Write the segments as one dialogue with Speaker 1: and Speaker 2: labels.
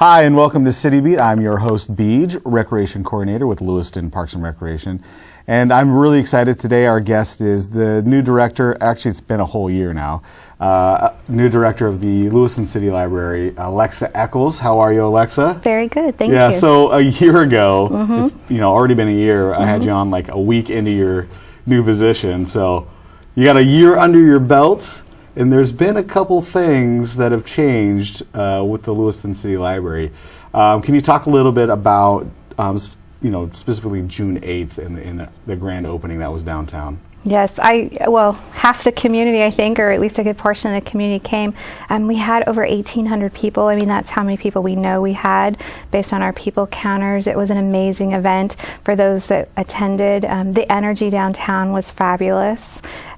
Speaker 1: Hi, and welcome to CityBeat. I'm your host, Beej, Recreation Coordinator with Lewiston Parks and Recreation. And I'm really excited today. Our guest is the new director, actually it's been a whole year now, new director of the Lewiston City Library, Alexa Eccles. How are you, Alexa?
Speaker 2: Very good, thank you.
Speaker 1: Yeah, so a year ago, it's already been a year, I had you on like a week into your new position. So you got a year under your belt. And there's been a couple things that have changed with the Lewiston City Library. Can you talk a little bit about, specifically June 8th and the grand opening that was downtown?
Speaker 2: Yes, half the community, I think, or at least a good portion of the community came. We had over 1,800 people. I mean, that's how many people we know we had based on our people counters. It was an amazing event for those that attended. The energy downtown was fabulous.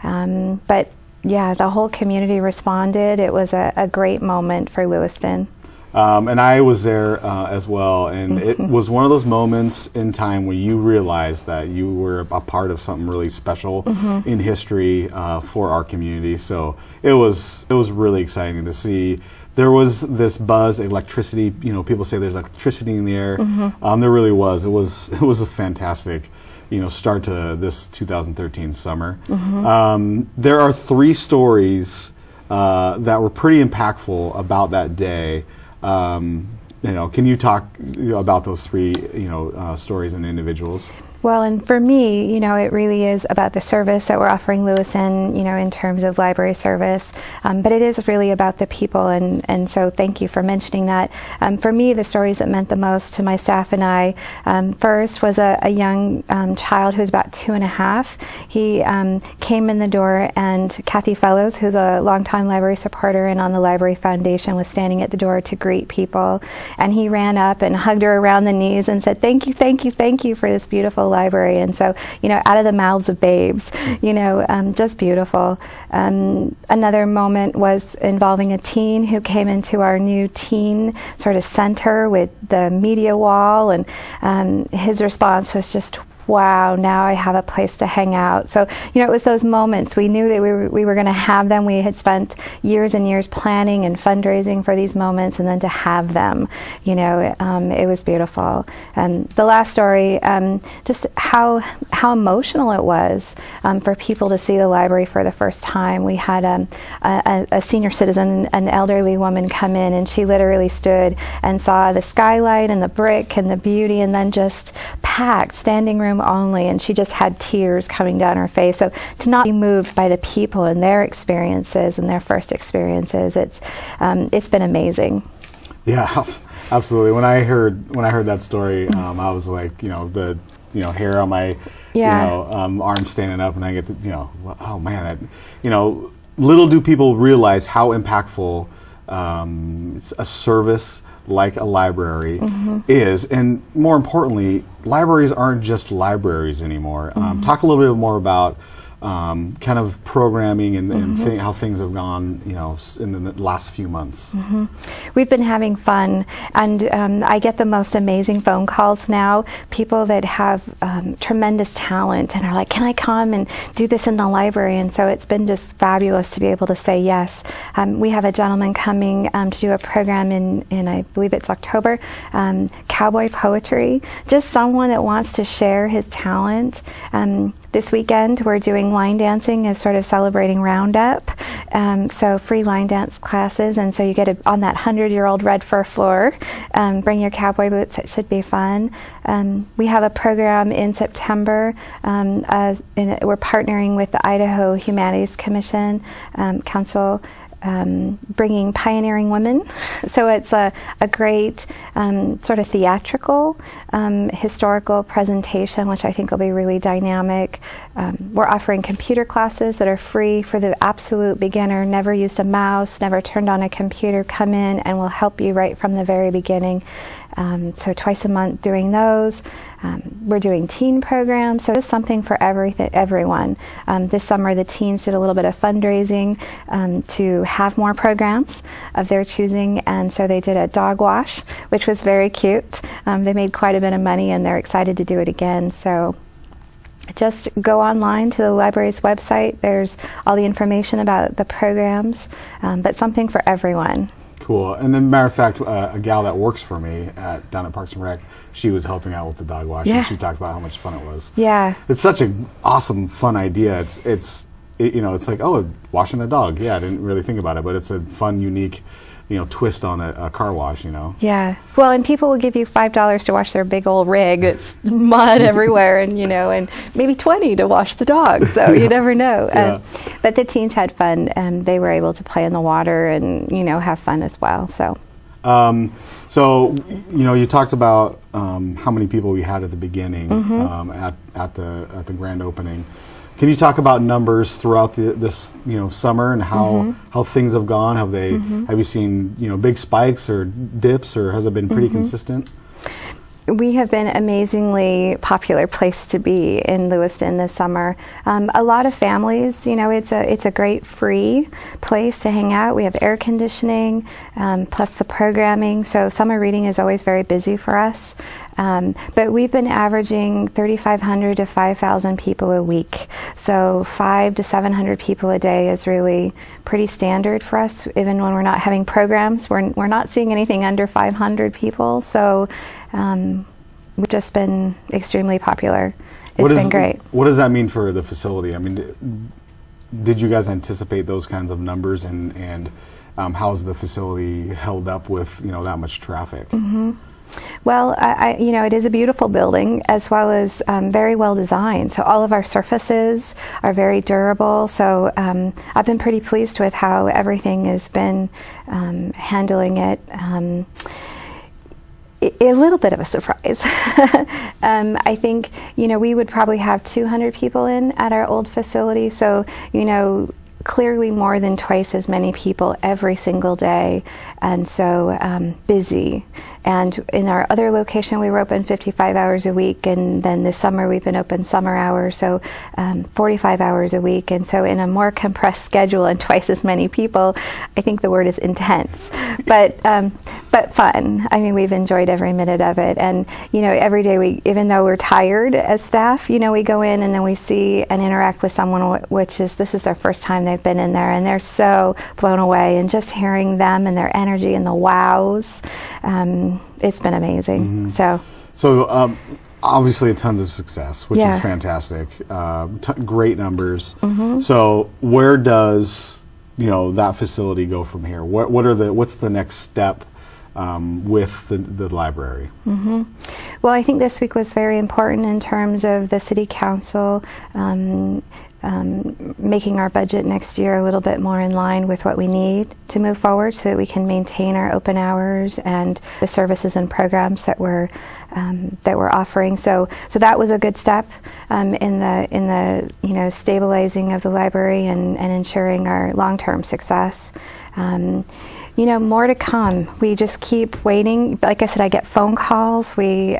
Speaker 2: But yeah, the whole community responded. It was a great moment for Lewiston.
Speaker 1: And I was there as well, and it was one of those moments in time where you realized that you were a part of something really special in history for our community. So it was really exciting to see. There was this buzz, electricity. People say there's electricity in the air. There really was. It was a fantastic start to this 2013 summer. There are three stories that were pretty impactful about that day. Can you talk about those three stories and individuals?
Speaker 2: Well, and for me, it really is about the service that we're offering Lewiston, in terms of library service. But it is really about the people, and so thank you for mentioning that. For me, the stories that meant the most to my staff and I, first was a young child who was about 2.5. He came in the door, and Kathy Fellows, who's a longtime library supporter and on the Library Foundation, was standing at the door to greet people. And he ran up and hugged her around the knees and said, "Thank you, thank you, thank you for this beautiful library." And so, out of the mouths of babes, just beautiful. Another moment was involving a teen who came into our new teen sort of center with the media wall, and his response was just, "Wow, now I have a place to hang out." So, it was those moments. We knew that we were going to have them. We had spent years and years planning and fundraising for these moments, and then to have them, it was beautiful. And the last story, just how emotional it was for people to see the library for the first time. We had a senior citizen, an elderly woman, come in, and she literally stood and saw the skylight and the brick and the beauty, and then just packed standing room only, and she just had tears coming down her face. So to not be moved by the people and their experiences and their first experiences, it's been amazing.
Speaker 1: Yeah, absolutely. When I heard that story, I was like, the hair on my arm standing up, and I get to, oh man, little do people realize how impactful a service like a library is, and more importantly, libraries aren't just libraries anymore. Talk a little bit more about kind of programming and how things have gone, in the last few months.
Speaker 2: We've been having fun, and I get the most amazing phone calls now. People that have tremendous talent and are like, "Can I come and do this in the library?" And so it's been just fabulous to be able to say yes. We have a gentleman coming to do a program in I believe it's October, cowboy poetry. Just someone that wants to share his talent. This weekend we're doing line dancing as sort of celebrating Roundup, so free line dance classes, and so you get on that 100-year-old red fur floor. Bring your cowboy boots, it should be fun. We have a program in September. We're partnering with the Idaho Humanities Commission Council, bringing Pioneering Women. So it's a great sort of theatrical, historical presentation, which I think will be really dynamic. We're offering computer classes that are free for the absolute beginner, never used a mouse, never turned on a computer. Come in and we'll help you right from the very beginning. So twice a month doing those. We're doing teen programs, so just something for everyone. This summer the teens did a little bit of fundraising to have more programs of their choosing, and so they did a dog wash, which was very cute. They made quite a bit of money, and they're excited to do it again. So just go online to the library's website. There's all the information about the programs, but something for everyone.
Speaker 1: Cool. And then, matter of fact, a gal that works for me down at Parks and Rec, she was helping out with the dog wash, and she talked about how much fun it was.
Speaker 2: Yeah.
Speaker 1: It's such an awesome, fun idea. It's like, oh, washing a dog. Yeah, I didn't really think about it, but it's a fun, unique, twist on a car wash,
Speaker 2: Yeah. Well, and people will give you $5 to wash their big old rig. It's mud everywhere, and and maybe $20 to wash the dog. So you never know.
Speaker 1: Yeah.
Speaker 2: But the teens had fun, and they were able to play in the water and have fun as well. So.
Speaker 1: You talked about how many people we had at the beginning at the grand opening. Can you talk about numbers throughout this summer and how things have gone? Have you seen big spikes or dips, or has it been pretty consistent?
Speaker 2: We have been an amazingly popular place to be in Lewiston this summer. A lot of families, it's a great free place to hang out. We have air conditioning, plus the programming. So summer reading is always very busy for us. But we've been averaging 3,500 to 5,000 people a week. So 500 to 700 people a day is really pretty standard for us. Even when we're not having programs, we're not seeing anything under 500 people. So we've just been extremely popular. It's been great.
Speaker 1: What does that mean for the facility? I mean, did you guys anticipate those kinds of numbers, and how's the facility held up with that much traffic?
Speaker 2: Well, it is a beautiful building, as well as very well designed. So all of our surfaces are very durable. So I've been pretty pleased with how everything has been handling it. A little bit of a surprise. I think, we would probably have 200 people in at our old facility. So, clearly more than twice as many people every single day, and so busy. And in our other location, we were open 55 hours a week, and then this summer we've been open summer hours, so 45 hours a week. And so in a more compressed schedule and twice as many people, I think the word is intense, but fun. I mean, we've enjoyed every minute of it. And, every day even though we're tired as staff, we go in and then we see and interact with someone, this is their first time they've been in there, and they're so blown away. And just hearing them and their energy and the wows, it's been amazing.
Speaker 1: So obviously tons of success, which is fantastic. Great numbers. So where does that facility go from here? What's the next step with the library?
Speaker 2: Well, I think this week was very important in terms of the City Council making our budget next year a little bit more in line with what we need to move forward, so that we can maintain our open hours and the services and programs that we're offering. So that was a good step in the stabilizing of the library and ensuring our long-term success. More to come. We just keep waiting. Like I said, I get phone calls. We're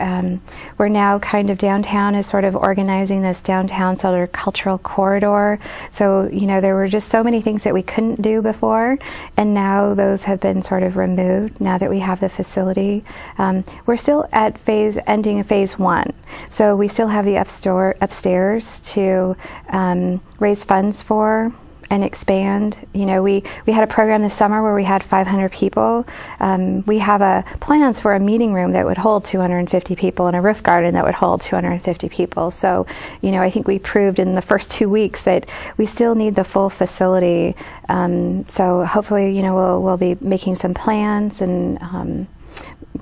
Speaker 2: now kind of downtown is sort of organizing this downtown sort of cultural corridor. So, there were just so many things that we couldn't do before, and now those have been sort of removed now that we have the facility. We're still at ending of phase 1. So we still have the upstairs to raise funds for and expand. We had a program this summer where we had 500 people. We have plans for a meeting room that would hold 250 people and a roof garden that would hold 250 people. So, I think we proved in the first 2 weeks that we still need the full facility. So hopefully, we'll be making some plans and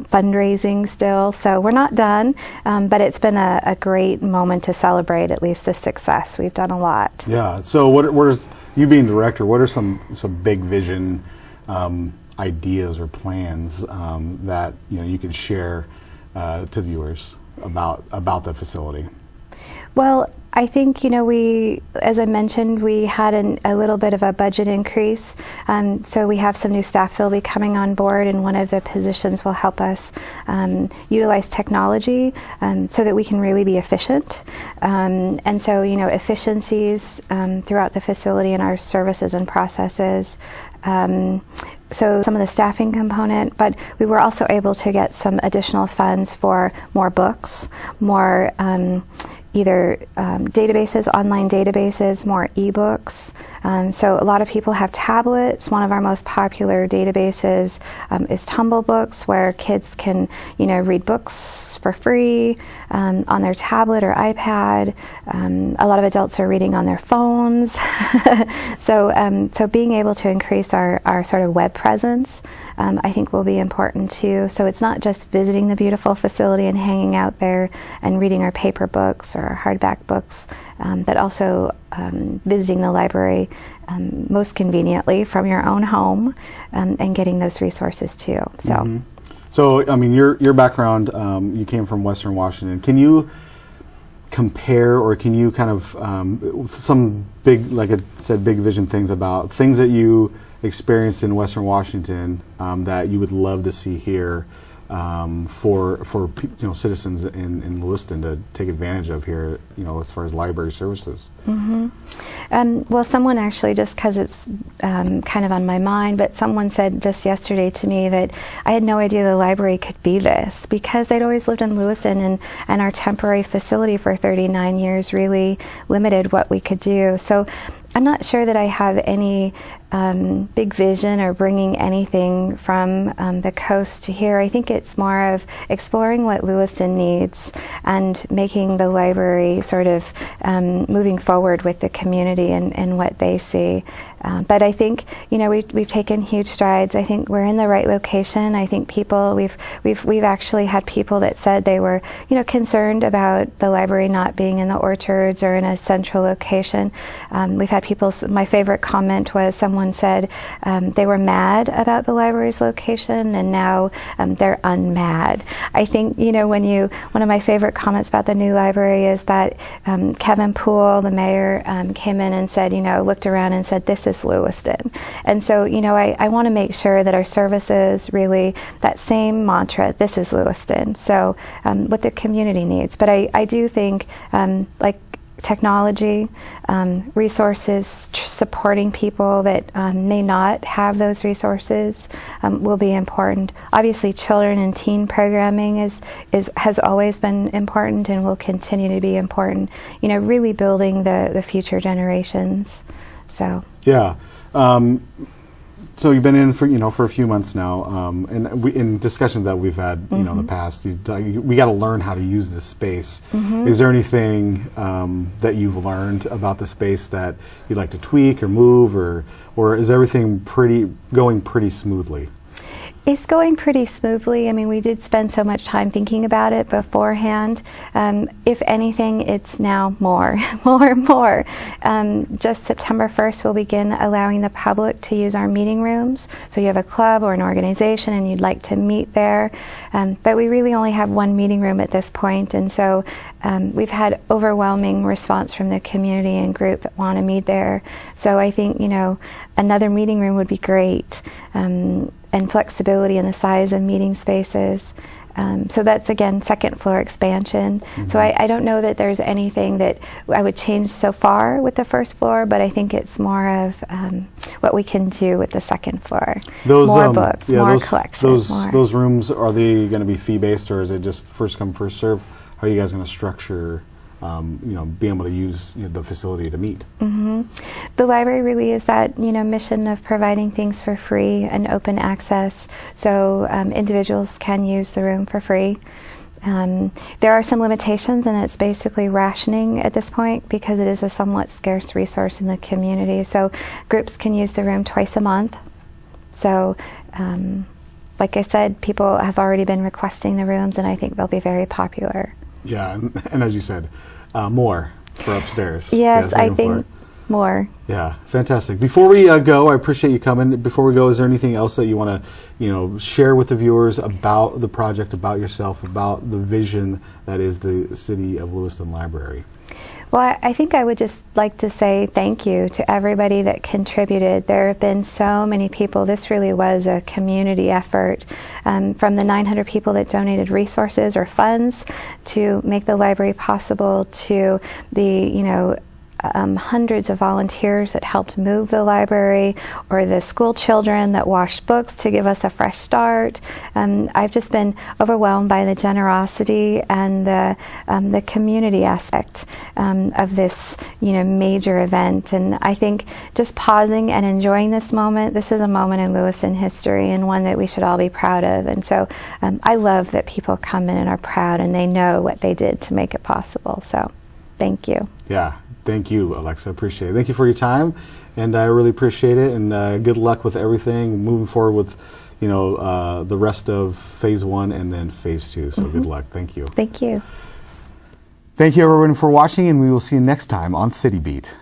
Speaker 2: fundraising still. So we're not done, but it's been a great moment to celebrate at least the success. We've done a lot. Yeah.
Speaker 1: So what is, you being director, what are some big vision ideas or plans that you can share to viewers about the facility?
Speaker 2: Well, I think, as I mentioned, we had a little bit of a budget increase. So we have some new staff that will be coming on board, and one of the positions will help us utilize technology so that we can really be efficient. And so, efficiencies throughout the facility and our services and processes. So some of the staffing component, but we were also able to get some additional funds for more books, more either databases, online databases, more ebooks. So a lot of people have tablets. One of our most popular databases is Tumble Books, where kids can, read books for free on their tablet or iPad. A lot of adults are reading on their phones. So being able to increase our sort of web presence, I think will be important too. So it's not just visiting the beautiful facility and hanging out there and reading our paper books or our hardback books, but also visiting the library most conveniently from your own home and getting those resources too. So.
Speaker 1: Mm-hmm. So, I mean, your background, you came from Western Washington. Can you compare, or can you kind of some big, like I said, big vision things about things that you experienced in Western Washington that you would love to see here for citizens in Lewiston to take advantage of here, as far as library services?
Speaker 2: Mm-hmm. Well, someone actually, just because it's kind of on my mind, but someone said just yesterday to me that I had no idea the library could be this, because they'd always lived in Lewiston, and our temporary facility for 39 years really limited what we could do. So I'm not sure that I have any big vision or bringing anything from the coast to here. I think it's more of exploring what Lewiston needs and making the library sort of moving forward with the community and what they see. But I think we've taken huge strides. I think we're in the right location. I think we've actually had people that said they were concerned about the library not being in the orchards or in a central location. We've had my favorite comment was someone said they were mad about the library's location, and now they're unmad. I think one of my favorite comments about the new library is that Kevin Poole, the mayor, came in and said, looked around and said, "This is Lewiston." And so, I want to make sure that our services really, that same mantra, "This is Lewiston." So what the community needs. But I do think like technology, resources, supporting people that may not have those resources will be important. Obviously, children and teen programming has always been important and will continue to be important. Really building the future generations. So.
Speaker 1: Yeah. So you've been in for a few months now, and in discussions that we've had, in the past, we got to learn how to use this space. Mm-hmm. Is there anything that you've learned about the space that you'd like to tweak or move, or is everything going pretty smoothly?
Speaker 2: It's going pretty smoothly. I mean, we did spend so much time thinking about it beforehand. If anything, it's now more. Just September 1st, we'll begin allowing the public to use our meeting rooms. So you have a club or an organization and you'd like to meet there. But we really only have one meeting room at this point. And so we've had overwhelming response from the community and group that want to meet there. So I think, another meeting room would be great. And flexibility in the size of meeting spaces. So that's, again, second floor expansion. Mm-hmm. So I don't know that there's anything that I would change so far with the first floor, but I think it's more of what we can do with the second floor. More books, more collections.
Speaker 1: Those rooms, are they going to be fee-based, or is it just first come, first serve? How are you guys going to structure being able to use the facility to meet? Mm-hmm.
Speaker 2: The library really is that mission of providing things for free and open access, so individuals can use the room for free. There are some limitations, and it's basically rationing at this point because it is a somewhat scarce resource in the community. So groups can use the room twice a month. So like I said, people have already been requesting the rooms, and I think they'll be very popular.
Speaker 1: Yeah, and as you said, more for upstairs.
Speaker 2: Yes, I think more.
Speaker 1: Yeah, fantastic. Before we go, I appreciate you coming. Before we go, is there anything else that you want to, share with the viewers about the project, about yourself, about the vision that is the City of Lewiston Library?
Speaker 2: Well, I think I would just like to say thank you to everybody that contributed. There have been so many people. This really was a community effort, from the 900 people that donated resources or funds to make the library possible, to the, hundreds of volunteers that helped move the library, or the school children that washed books to give us a fresh start. I've just been overwhelmed by the generosity and the community aspect of this, major event. And I think just pausing and enjoying this moment, this is a moment in Lewiston history, and one that we should all be proud of. And so I love that people come in and are proud, and they know what they did to make it possible. So thank you.
Speaker 1: Yeah, thank you, Alexa. Appreciate it. Thank you for your time, and I really appreciate it. And good luck with everything moving forward with, the rest of phase 1 and then phase 2. So good luck. Thank you.
Speaker 2: Thank you.
Speaker 1: Thank you, everyone, for watching, and we will see you next time on CityBeat.